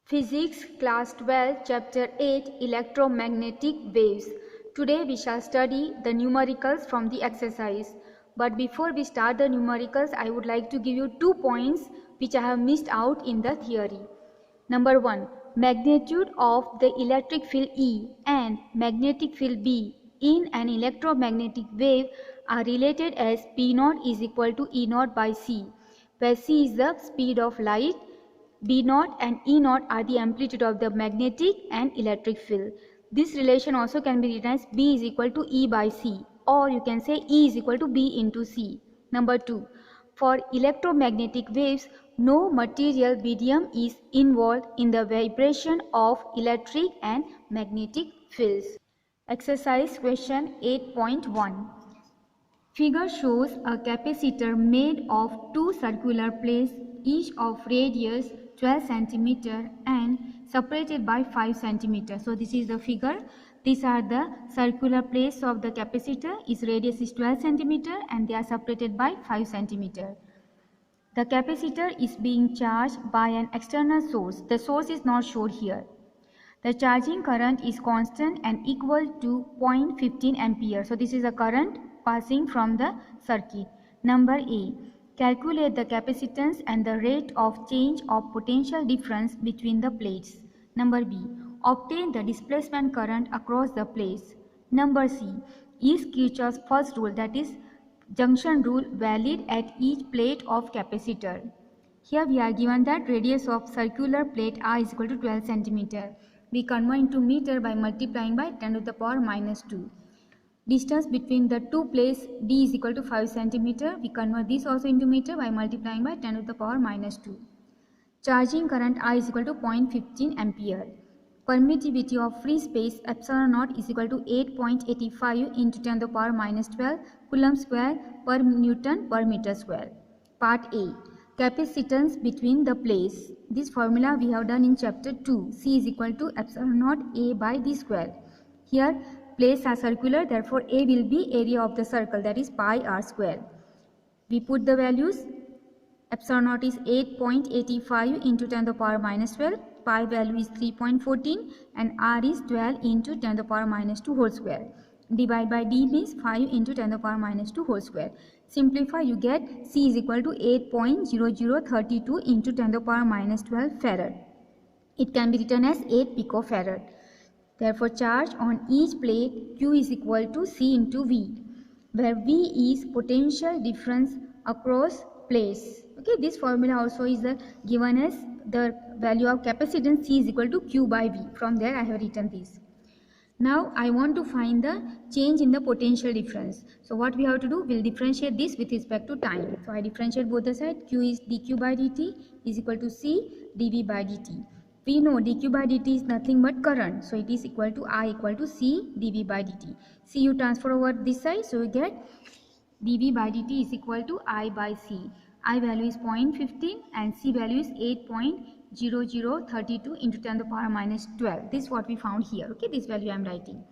Physics Class 12 Chapter 8 Electromagnetic Waves. Today we shall study the numericals from the exercise. But before we start the numericals, I would like to give you 2 points which I have missed out in the theory. Number 1. Magnitude of the electric field E and magnetic field B in an electromagnetic wave are related as P0 is equal to E0 by C, where C is the speed of light, B0 and E0 are the amplitude of the magnetic and electric field. This relation also can be written as B is equal to E by C, or you can say E is equal to B into C. Number 2. For electromagnetic waves, no material medium is involved in the vibration of electric and magnetic fields. Exercise question 8.1. Figure shows a capacitor made of two circular plates, each of radius 12 cm and separated by 5 cm. So this is the figure. These are the circular plates of the capacitor. Its radius is 12 cm and they are separated by 5 cm. The capacitor is being charged by an external source. The source is not shown here. The charging current is constant and equal to 0.15 ampere. So this is the current passing from the circuit. Number A. Calculate the capacitance and the rate of change of potential difference between the plates. Number B. Obtain the displacement current across the plates. Number C. Is Kirchhoff's first rule, that is junction rule, valid at each plate of capacitor? Here we are given that radius of circular plate R is equal to 12 cm. We convert into meter by multiplying by 10 to the power minus 2. Distance between the two plates D is equal to 5 cm. We convert this also into meter by multiplying by 10 to the power minus 2. Charging current I is equal to 0.15 ampere. Permittivity of free space epsilon naught is equal to 8.85 into 10 to the power minus 12 coulomb square per Newton per meter square. Part A. Capacitance between the plates. This formula we have done in chapter 2. C is equal to epsilon naught A by D square. Here plates are circular, therefore A will be area of the circle, that is pi r square. We put the values. Epsilon naught is 8.85 into 10 to the power minus 12. Pi value is 3.14 and r is 12 into 10 to the power minus 2 whole square. Divide by D means 5 into 10 to the power minus 2 whole square. Simplify, you get C is equal to 8.0032 into 10 to the power minus 12 farad. It can be written as 8 picofarad. Therefore, charge on each plate Q is equal to C into V, where V is potential difference across plates. Okay, this formula also is given as the value of capacitance C is equal to Q by V. From there I have written this. Now I want to find the change in the potential difference. So what we have to do, we'll differentiate this with respect to time. So I differentiate both the sides. Q is dq by dt is equal to C dv by dt. We know dq by dt is nothing but current. So it is equal to I equal to C dv by dt. C you transfer over this side, so you get dv by dt is equal to I by C. I value is 0.15 and C value is 8.0032 into 10 to the power minus 12. This is what we found here. Okay, this value I am writing.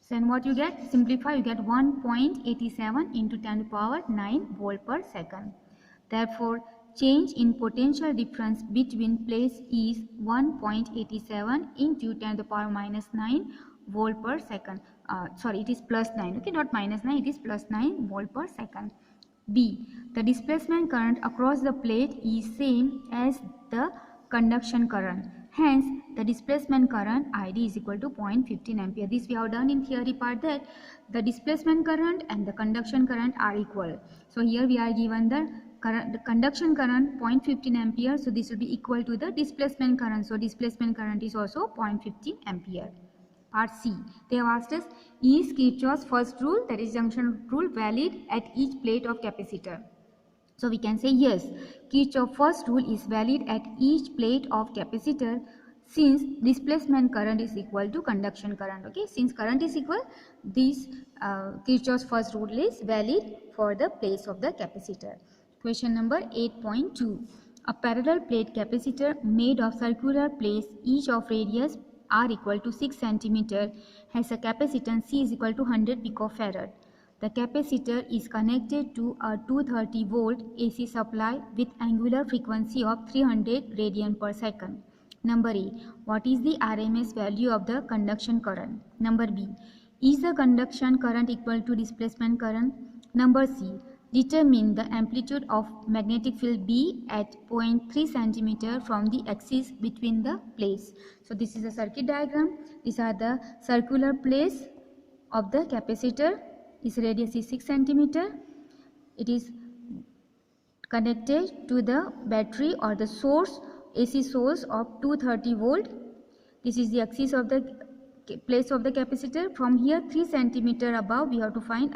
So then what you get, simplify, you get 1.87 into 10 to the power 9 volt per second. Therefore, change in potential difference between plates is 1.87 into 10 to the power minus 9 volt per second. Sorry, it is plus 9. Okay, not minus 9, it is plus 9 volt per second. B. The displacement current across the plate is same as the conduction current. Hence, the displacement current ID is equal to 0.15 ampere. This we have done in theory part, that the displacement current and the conduction current are equal. So here we are given the conduction current 0.15 ampere. So this will be equal to the displacement current. So displacement current is also 0.15 ampere. Part C. They have asked us, is Kirchhoff's first rule, that is junction rule, valid at each plate of capacitor? So we can say yes, Kirchhoff's first rule is valid at each plate of capacitor since displacement current is equal to conduction current. Okay, since current is equal, this Kirchhoff's first rule is valid for the plates of the capacitor. Question number 8.2. A parallel plate capacitor made of circular plates, each of radius R equal to 6 cm, has a capacitance C is equal to 100 picofarad. The capacitor is connected to a 230 volt AC supply with angular frequency of 300 radian per second. Number A, what is the RMS value of the conduction current? Number B, is the conduction current equal to displacement current? Number C, determine the amplitude of magnetic field B at 0.3 cm from the axis between the plates. So this is a circuit diagram. These are the circular plates of the capacitor. Its radius is 6 cm. It is connected to the battery or the source, AC source of 230 volt. This is the axis of the place of the capacitor. From here 3 cm above we have to find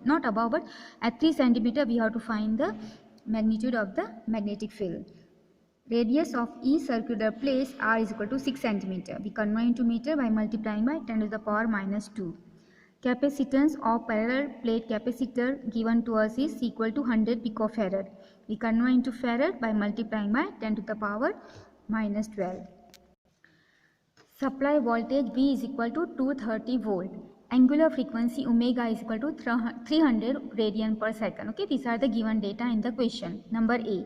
not above but at 3 cm we have to find the magnitude of the magnetic field. Radius of each circular plate R is equal to 6 cm. We convert into meter by multiplying by 10 to the power minus 2. Capacitance of parallel plate capacitor given to us is equal to 100 picofarad. We convert into farad by multiplying by 10 to the power minus 12. Supply voltage V is equal to 230 volt. Angular frequency omega is equal to 300 radian per second. Okay, these are the given data in the question. Number A,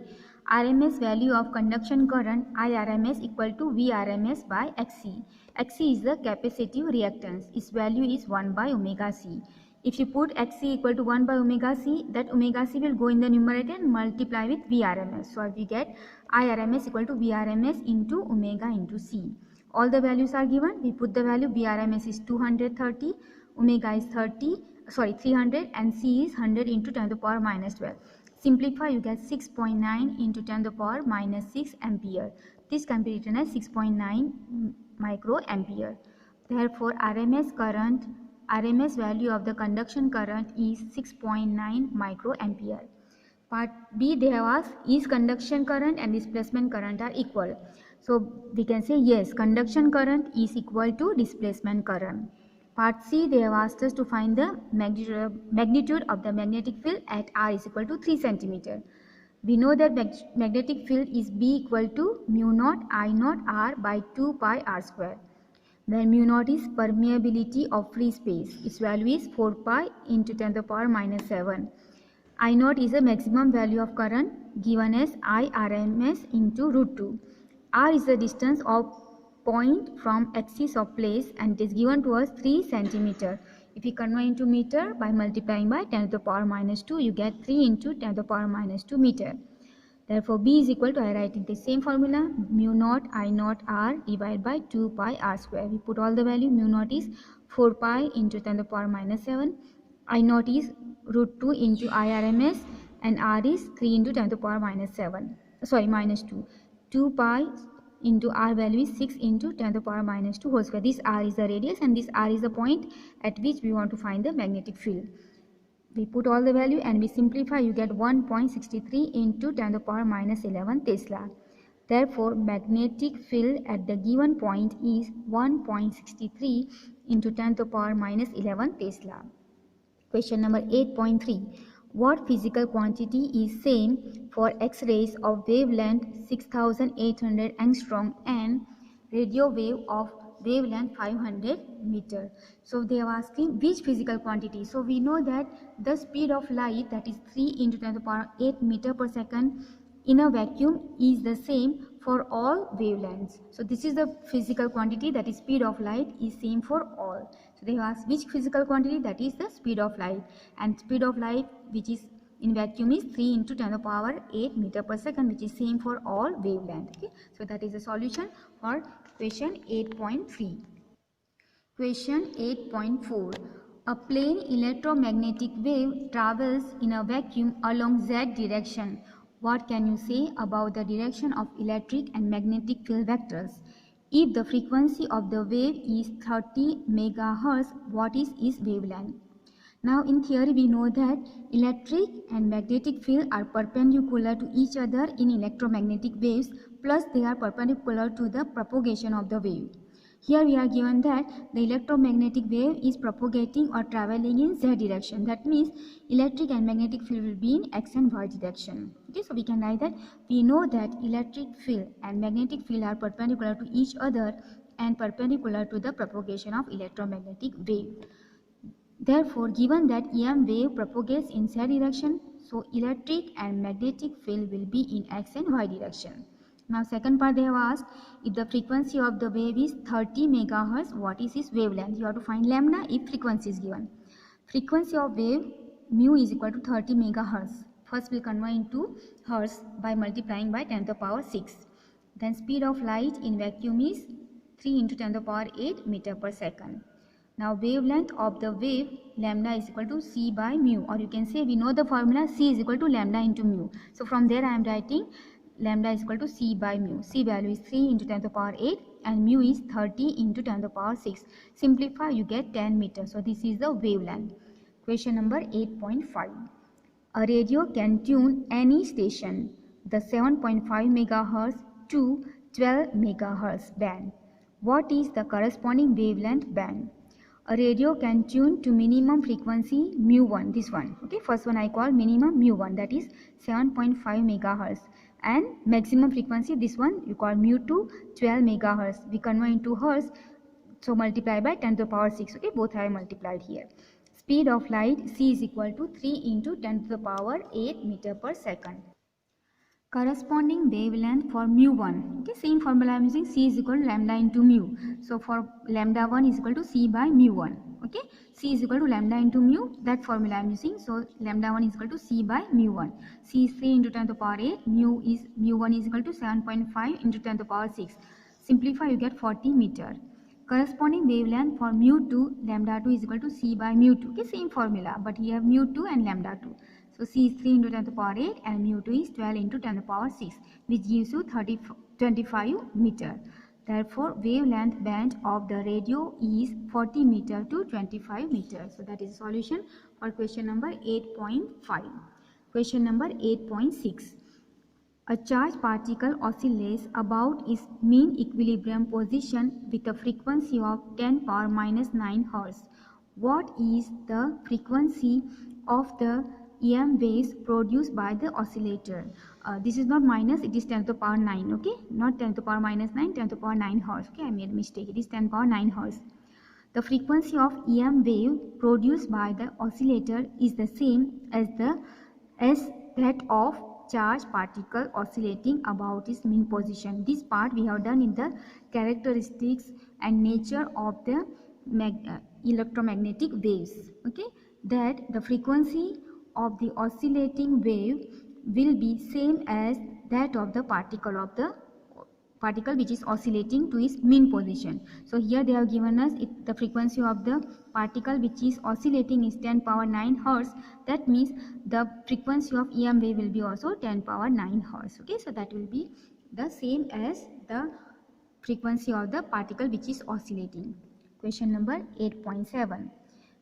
RMS value of conduction current IRMS equal to VRMS by XC. XC is the capacitive reactance. Its value is 1 by omega C. If you put XC equal to 1 by omega C, that omega C will go in the numerator and multiply with VRMS. So we get IRMS equal to VRMS into omega into C. All the values are given. We put the value. VRMS is 230, omega is 300 and C is 100 into 10 to the power minus 12. Simplify, you get 6.9 into 10 to the power minus 6 ampere. This can be written as 6.9 microampere. Therefore, RMS value of the conduction current is 6.9 microampere. Part B, they have asked, is conduction current and displacement current are equal? So we can say yes, conduction current is equal to displacement current. Part C, they have asked us to find the magnitude of the magnetic field at R is equal to 3 cm. We know that magnetic field is B equal to mu naught I naught R by 2 pi R square. Where mu naught is permeability of free space. Its value is 4 pi into 10 to the power minus 7. I naught is the maximum value of current given as IRMS into root 2. R is the distance of point from axis of place and it is given to us 3 cm. If we convert into meter by multiplying by 10 to the power minus 2, you get 3 into 10 to the power minus 2 meter. Therefore, B is equal to, I write in the same formula, mu naught I naught R divided by 2 pi R square. We put all the value. Mu naught is 4 pi into 10 to the power minus 7. I naught is root 2 into IRMS and R is 3 into 10 to the power minus 2. 2 pi into R value is 6 into 10 to the power minus 2 whole square. This R is the radius and this R is the point at which we want to find the magnetic field. We put all the value and we simplify, you get 1.63 into 10 to the power minus 11 Tesla. Therefore, magnetic field at the given point is 1.63 into 10 to the power minus 11 Tesla. Question number 8.3. What physical quantity is same for X-rays of wavelength 6800 angstrom and radio wave of wavelength 500 meter? So they are asking which physical quantity. So we know that the speed of light, that is 3 into 10 to the power 8 meter per second in a vacuum, is the same for all wavelengths. So this is the physical quantity, that is speed of light is same for all. So they have asked which physical quantity, that is the speed of light, and speed of light which is in vacuum is 3 into 10 to the power 8 meter per second, which is same for all wavelength. Okay, so that is the solution for question 8.3. Question 8.4. A plane electromagnetic wave travels in a vacuum along Z direction. What can you say about the direction of electric and magnetic field vectors? If the frequency of the wave is 30 megahertz, what is its wavelength? Now in theory we know that electric and magnetic field are perpendicular to each other in electromagnetic waves, plus they are perpendicular to the propagation of the wave. Here we are given that the electromagnetic wave is propagating or traveling in Z direction. That means electric and magnetic field will be in X and Y direction. Okay, so we can write that we know that electric field and magnetic field are perpendicular to each other and perpendicular to the propagation of electromagnetic wave. Therefore, given that EM wave propagates in Z direction, so electric and magnetic field will be in X and Y direction. Now second part they have asked, if the frequency of the wave is 30 megahertz, what is its wavelength? You have to find lambda if frequency is given. Frequency of wave mu is equal to 30 megahertz. First we'll convert into hertz by multiplying by 10 to the power 6. Then speed of light in vacuum is 3 into 10 to the power 8 meter per second. Now wavelength of the wave, lambda is equal to c by mu, or you can say we know the formula c is equal to lambda into mu. So from there I am writing lambda is equal to c by mu. C value is 3 into 10 to the power 8 and mu is 30 into 10 to the power 6. Simplify, you get 10 meters. So this is the wavelength. Question number 8.5. A radio can tune any station, the 7.5 megahertz to 12 megahertz band. What is the corresponding wavelength band? A radio can tune to minimum frequency mu1, this one. Okay, first one I call minimum mu1, that is 7.5 megahertz, and maximum frequency, this one you call mu2, 12 megahertz. We convert into hertz, so multiply by 10 to the power 6. Okay, both are multiplied here. Speed of light c is equal to 3 into 10 to the power 8 meter per second. Corresponding wavelength for mu1. Okay, same formula I am using, c is equal to lambda into mu. So for lambda 1 is equal to c by mu1. Okay, c is equal to lambda into mu, that formula I am using. So lambda 1 is equal to c by mu1. c is 3 into 10 to the power 8, mu1 is equal to 7.5 into 10 to the power 6. Simplify, you get 40 meter. Corresponding wavelength for mu2, lambda 2 is equal to c by mu2. Okay, same formula, but here have mu2 and lambda 2. So c is 3 into 10 to the power 8 and mu2 is 12 into 10 to the power 6, which gives you 25 meter. Therefore, wavelength band of the radio is 40 meter to 25 meter. So that is the solution for question number 8.5. Question number 8.6. A charged particle oscillates about its mean equilibrium position with a frequency of 10 power minus 9 Hz. What is the frequency of the EM waves produced by the oscillator? This is not minus, it is 10 to the power 9, okay? Not 10 to the power minus 9, 10 to the power 9 Hz, okay? I made a mistake, it is 10 power 9 Hz. The frequency of EM wave produced by the oscillator is the same as that of charged particle oscillating about its mean position. This part we have done in the characteristics and nature of the electromagnetic waves, okay? That the frequency of the oscillating wave will be same as that of the particle which is oscillating to its mean position. So here they have given us the frequency of the particle which is oscillating is 10 power 9 Hz. That means the frequency of EM wave will be also 10 power 9 Hz. Okay, so that will be the same as the frequency of the particle which is oscillating. Question number 8.7.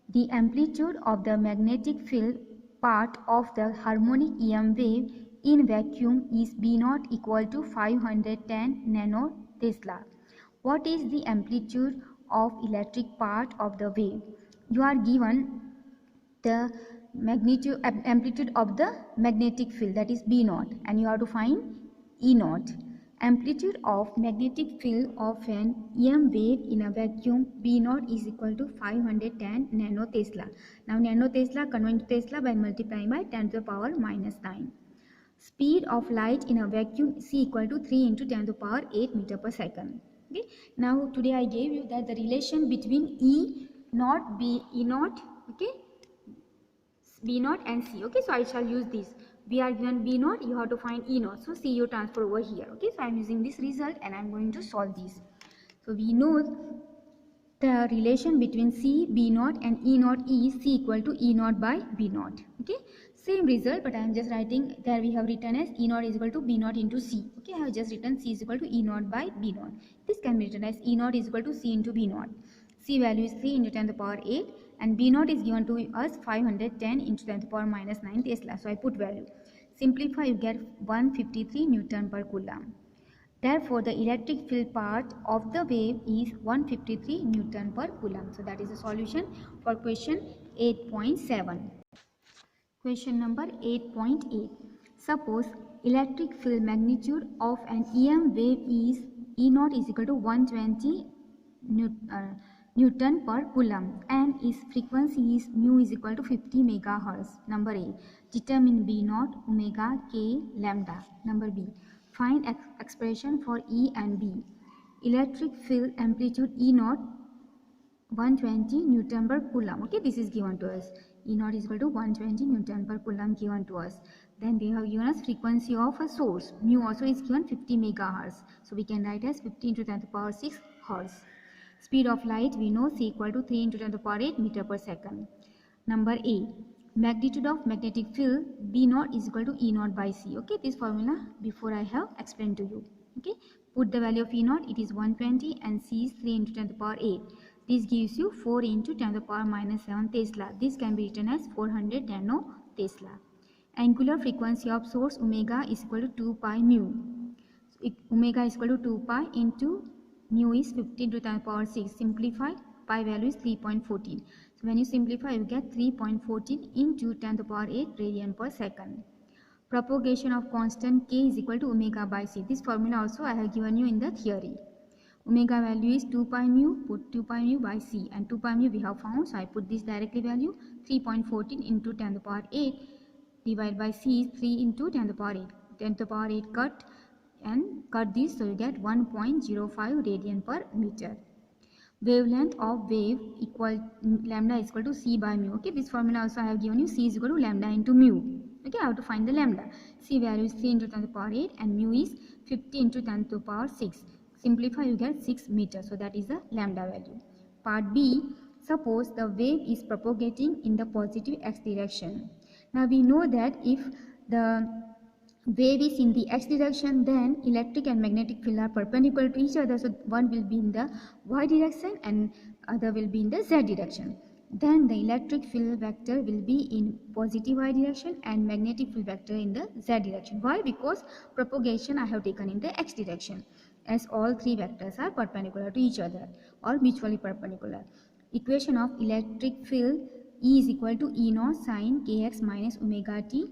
The amplitude of the magnetic field part of the harmonic EM wave in vacuum is B0 equal to 510 nanotesla. What is the amplitude of electric part of the wave? You are given the amplitude of the magnetic field, that is B0, and you have to find E0. Amplitude of magnetic field of an EM wave in a vacuum B0 is equal to 510 nanotesla. Now nanotesla convert to Tesla by multiplying by 10 to the power minus 9. Speed of light in a vacuum C equal to 3 into 10 to the power 8 meter per second. Okay. Now today I gave you that the relation between E0, E0, okay, B0 and C. Okay, so I shall use this. We are given B0, you have to find E0. So C you transfer over here. Okay, so I am using this result and I am going to solve this. So we know the relation between C, B0 and E0 is C equal to E0 by B0. Okay, same result, but I am just writing, there we have written as E0 is equal to B0 into C. Okay, I have just written C is equal to E0 by B0. This can be written as E0 is equal to C into B0. C value is 3 into 10 to the power 8 and B0 is given to us 510 into 10 to the power minus 9 Tesla. So I put value. Simplify, you get 153 Newton per Coulomb. Therefore, the electric field part of the wave is 153 Newton per Coulomb. So that is the solution for question 8.7. Question number 8.8. Suppose electric field magnitude of an EM wave is E0 is equal to 120 Newton per Coulomb and its frequency is mu is equal to 50 megahertz. Number A. Determine B0, omega, K, lambda. Number B. Find expression for E and B. Electric field amplitude E naught 120 Newton per Coulomb. Okay, this is given to us. E naught is equal to 120 Newton per Coulomb given to us. Then they have given us frequency of a source. Mu also is given 50 megahertz. So we can write as 50 into 10 to the power 6 hertz. Speed of light we know C equal to 3 into 10 to the power 8 meter per second. Number A. Magnitude of magnetic field B naught is equal to E naught by C. Okay, this formula before I have explained to you. Okay, put the value of E naught, it is 120 and C is 3 into 10 to the power 8. This gives you 4 into 10 to the power minus 7 Tesla. This can be written as 400 nano Tesla. Angular frequency of source omega is equal to 2 pi mu. So omega is equal to 2 pi into mu is 15 to 10 to the power 6. Simplify, pi value is 3.14. So when you simplify, you get 3.14 into 10 to the power 8 radian per second. Propagation of constant k is equal to omega by c. This formula also I have given you in the theory. Omega value is 2 pi mu, put 2 pi mu by c, and 2 pi mu we have found, so I put this directly value. 3.14 into 10 to the power 8 divided by c is 3 into 10 to the power 8. 10 to the power 8 cut and cut this, so you get 1.05 radian per meter. Wavelength of wave equal lambda is equal to c by mu. Okay, this formula also I have given you. C is equal to lambda into mu. Okay, I have to find the lambda. C value is 3 into 10 to the power 8 and mu is 50 into 10 to the power 6. Simplify, you get 6 meters. So that is the lambda value. Part B. Suppose the wave is propagating in the positive x direction. Now we know that if the wave is in the x direction, then electric and magnetic field are perpendicular to each other. So one will be in the y direction and other will be in the z direction. Then the electric field vector will be in positive y direction and magnetic field vector in the z direction. Why? Because propagation I have taken in the x direction, as all three vectors are perpendicular to each other or mutually perpendicular. Equation of electric field E is equal to E naught sine kx minus omega t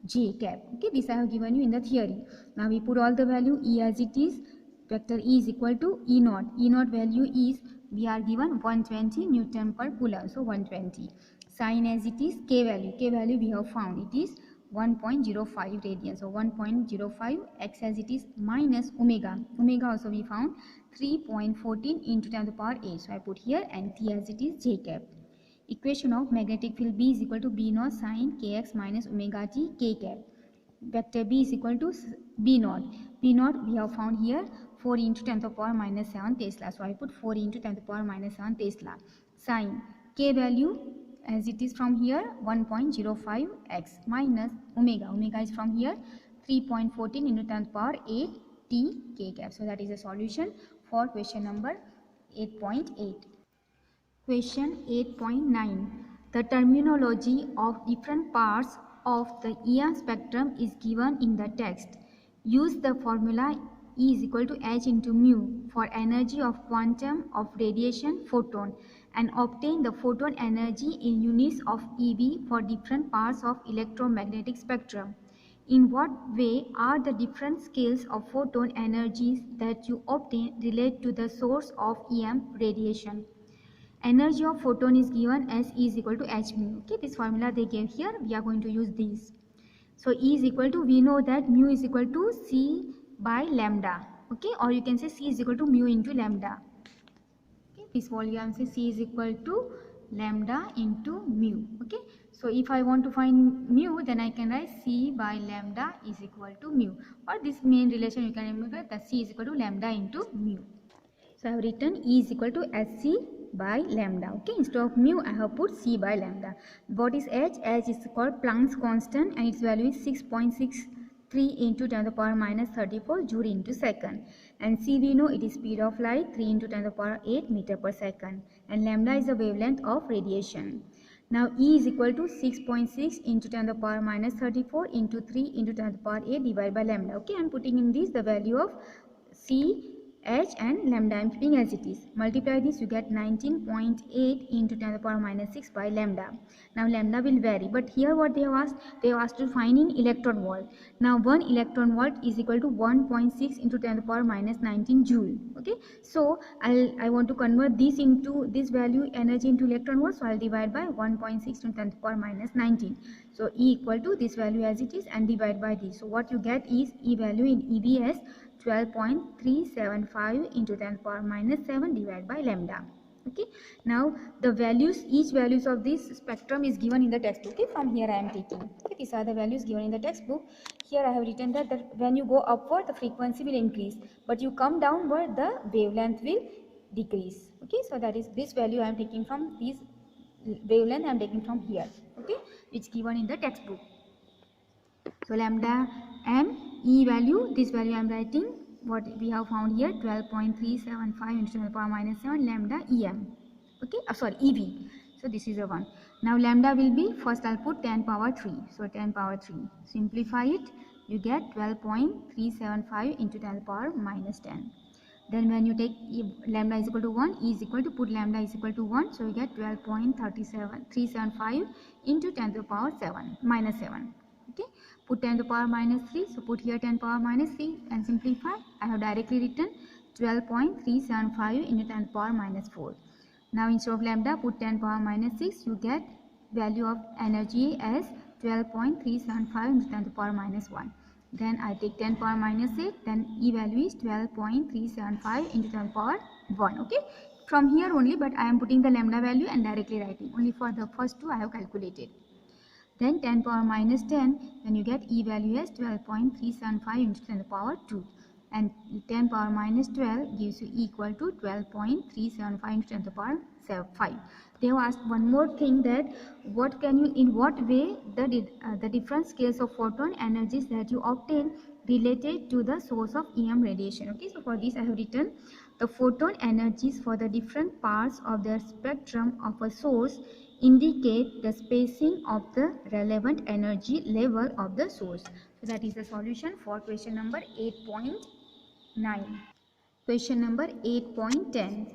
j cap. Okay, this I have given you in the theory. Now we put all the value E as it is. Vector E is equal to E naught. E naught value is, we are given 120 Newton per Coulomb. So 120. Sine as it is, K value we have found, it is 1.05 radian. So 1.05, x as it is minus omega. Omega also we found 3.14 into 10 to the power 8. So I put here, and T as it is j cap. Equation of magnetic field B is equal to B naught sine kx minus omega t k cap. Vector B is equal to B naught. B naught we have found here 4 into 10 to the power minus 7 Tesla. So I put 4 into 10 to the power minus 7 Tesla. Sine K value as it is from here 1.05 x minus omega. Omega is from here 3.14 into 10 to the power 8 t k cap. So that is the solution for question number 8.8. Question 8.9. The terminology of different parts of the EM spectrum is given in the text. Use the formula E is equal to h into mu for energy of quantum of radiation photon and obtain the photon energy in units of eV for different parts of electromagnetic spectrum. In what way are the different scales of photon energies that you obtain relate to the source of EM radiation? Energy of photon is given as E is equal to h mu. Okay, this formula they gave here, we are going to use this. So E is equal to, we know that mu is equal to C by lambda. Okay, or you can say C is equal to mu into lambda. Okay, this volume says C is equal to lambda into mu. Okay, so if I want to find mu, then I can write C by lambda is equal to mu, or this main relation you can remember that C is equal to lambda into mu. So I have written E is equal to HC by lambda. Okay, instead of mu I have put C by lambda. What is h? H is called Planck's constant and its value is 6.63 into 10 to the power minus 34 joule into second. And C we know it is speed of light 3 into 10 to the power 8 meter per second. And lambda is the wavelength of radiation. Now E is equal to 6.6 into 10 to the power minus 34 into 3 into 10 to the power 8 divided by lambda. Okay, I am putting in this the value of C h and lambda I am keeping as it is. Multiply this, you get 19.8 into 10 to the power minus 6 by lambda. Now lambda will vary, but here what they have asked? They have asked to find in electron volt. Now 1 electron volt is equal to 1.6 into 10 to the power minus 19 joule. Okay, so I want to convert this into this value energy into electron volt, so I'll divide by 1.6 into 10 to the power minus 19. So E equal to this value as it is and divide by this. So what you get is E value in EB as 12.375 into 10 to the power minus 7 divided by lambda. Okay, now the values, each values of this spectrum is given in the textbook. Okay, from here I am taking. Okay, these are the values given in the textbook. Here I have written that when you go upward the frequency will increase, but you come downward the wavelength will decrease. Okay, so that is this value I am taking from this wavelength I am taking from here. Okay, it's given in the textbook. So lambda m E value, this value I am writing what we have found here, 12.375 into 10 to the power minus 7 lambda em. Okay, sorry, EV. So this is the one. Now lambda will be, first I'll put 10 power 3. So 10 power 3. Simplify it, you get 12.375 into 10 to the power minus 10. Then when you take lambda is equal to 1, E is equal to, put lambda is equal to 1. So you get 12.375 into 10 to the power 7 minus 7. Okay, put 10 to the power minus 3, so put here 10 power minus 3 and simplify. I have directly written 12.375 into 10 to the power minus 4. Now instead of lambda, put 10 power minus 6, you get value of energy as 12.375 into 10 to the power minus 1. Then I take 10 power minus 8, then E value is 12.375 into 10 power 1. Okay, from here only, but I am putting the lambda value and directly writing. Only for the first two I have calculated. Then 10 power minus 10, then you get E value as 12.375 into 10 to the power 2. And 10 power minus 12 gives you equal to 12.375 into 10 to the power 5. They have asked one more thing, that what can you, in what way the different scales of photon energies that you obtain related to the source of EM radiation. Okay, so for this I have written the photon energies for the different parts of the spectrum of a source indicate the spacing of the relevant energy level of the source. So that is the solution for question number 8.9. Question number 8.10.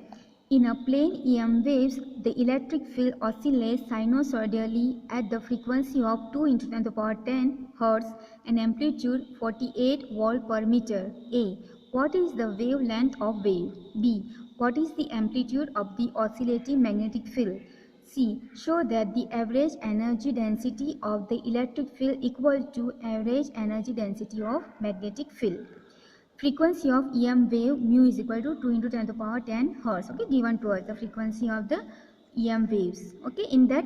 In a plane EM waves, the electric field oscillates sinusoidally at the frequency of 2 into 10 to the power 10 Hz and amplitude 48 volt per meter. A. What is the wavelength of wave? B. What is the amplitude of the oscillating magnetic field? C. Show that the average energy density of the electric field equal to average energy density of magnetic field. Frequency of EM wave mu is equal to 2 into 10 to the power 10 Hz. Okay, given to us the frequency of the EM waves. Okay, in that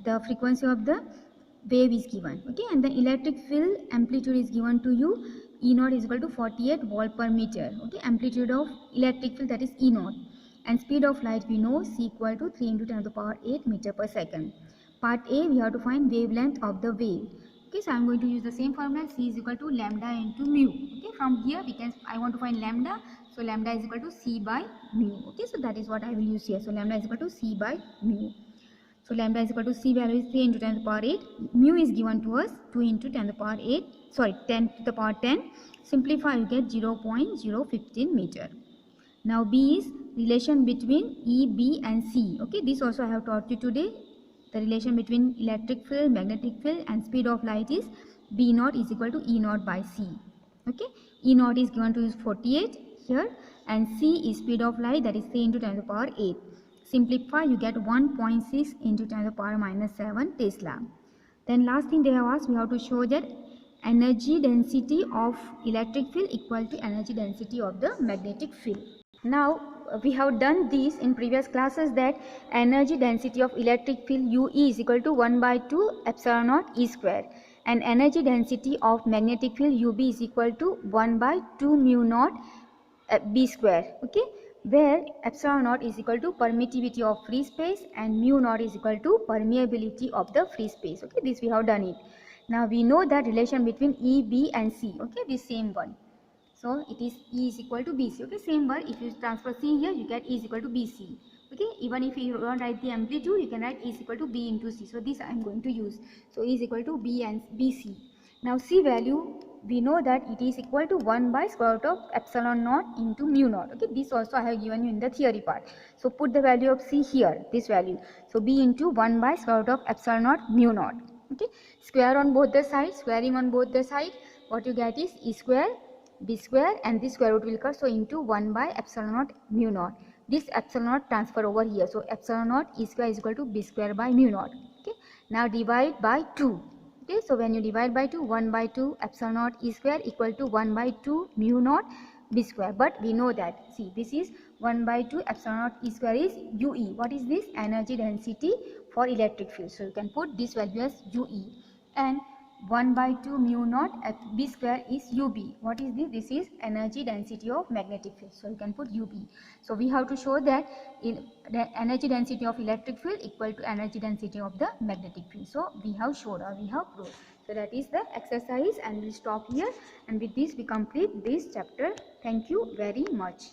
the frequency of the wave is given. Okay, and the electric field amplitude is given to you. E0 is equal to 48 volt per meter. Okay, amplitude of electric field, that is E0. And speed of light we know, C equal to 3 into 10 to the power 8 meter per second. Part A, we have to find wavelength of the wave. Okay, so I am going to use the same formula, C is equal to lambda into mu. Okay, from here we can, I want to find lambda, so lambda is equal to C by mu. Okay, so that is what I will use here. So lambda is equal to C by mu. So lambda is equal to C value is 3 into 10 to the power 8. Mu is given to us 2 into 10 to the power 8. Sorry, 10 to the power 10. Simplify, you get 0.015 meter. Now B is relation between E, B and C. Okay, this also I have taught you today. The relation between electric field, magnetic field and speed of light is B0 is equal to E0 by C. Okay, E0 is given to us 48 here and C is speed of light, that is 3 into 10 to the power 8. Simplify, you get 1.6 into 10 to the power minus 7 Tesla. Then last thing they have asked, we have to show that energy density of electric field equal to energy density of the magnetic field. Now we have done this in previous classes, that energy density of electric field UE is equal to 1 by 2 epsilon naught E square, and energy density of magnetic field UB is equal to 1 by 2 mu naught B square. Okay, where epsilon naught is equal to permittivity of free space and mu naught is equal to permeability of the free space. Okay, this we have done it. Now we know that relation between E, B and C. Okay, this same one. So it is E is equal to BC. Okay, same word. If you transfer C here, you get E is equal to BC. Okay, even if you don't write the amplitude, you can write E is equal to B into C. So this I am going to use. So E is equal to B and BC. Now C value, we know that it is equal to 1 by square root of epsilon naught into mu naught. Okay, this also I have given you in the theory part. So put the value of C here, this value. So B into 1 by square root of epsilon naught mu naught. Okay, square on both the sides, squaring on both the sides, what you get is E square, B square, and this square root will come, so into 1 by epsilon naught mu naught. This epsilon naught transfer over here, so epsilon naught E square is equal to B square by mu naught. Okay, now divide by 2. Okay, so when you divide by 2, 1 by 2 epsilon naught E square equal to 1 by 2 mu naught B square. But we know that, see, this is 1 by 2 epsilon naught E square is UE. What is this? Energy density for electric field. So you can put this value as UE. And 1 by 2 mu naught B square is UB. What is this? This is energy density of magnetic field. So you can put UB. So we have to show that in the energy density of electric field equal to energy density of the magnetic field. So we have showed or we have proved. So that is the exercise, and we'll stop here, and with this we complete this chapter. Thank you very much.